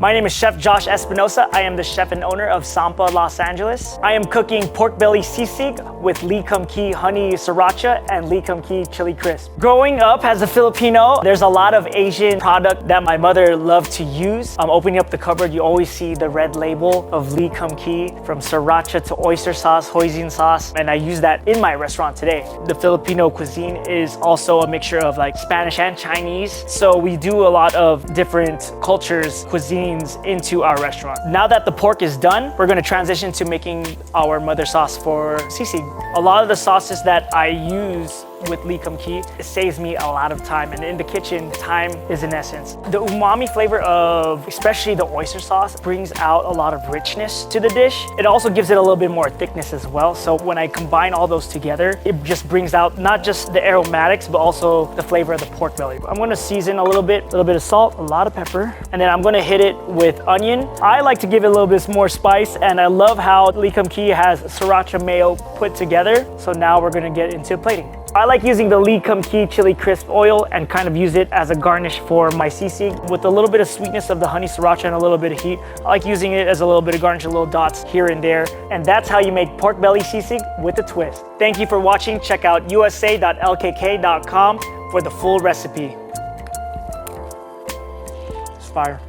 My name is Chef Josh Espinosa. I am the chef and owner of Sampa, Los Angeles. I am cooking pork belly sisig with lee kum kee honey sriracha and lee kum kee chili crisp. Growing up as a Filipino, there's a lot of Asian product that my mother loved to use. Opening up the cupboard, you always see the red label of lee kum kee, from sriracha to oyster sauce, hoisin sauce, and I use that in my restaurant today. The Filipino cuisine is also a mixture of like Spanish and Chinese, so we do a lot of different cultures, cuisines into our restaurant. Now that the pork is done, we're going to transition to making our mother sauce for sisig. A lot of the sauces that I use with lee kum kee, it saves me a lot of time, and in the kitchen, time is an essence. The umami flavor of especially the oyster sauce brings out a lot of richness to the dish. It also gives it a little bit more thickness as well, so when I combine all those together, it just brings out not just the aromatics but also the flavor of the pork belly. I'm going to season a little bit of salt, a lot of pepper, and then I'm going to hit it with onion. I like to give it a little bit more spice, and I love how lee kum kee has sriracha mayo put together. So now we're going to get into plating. I like using the lee kum kee chili crisp oil and kind of use it as a garnish for my sisig. With a little bit of sweetness of the honey sriracha and a little bit of heat, I like using it as a little bit of garnish, little dots here and there. And that's how you make pork belly sisig with a twist. Thank you for watching. Check out usa.lkk.com for the full recipe. It's fire.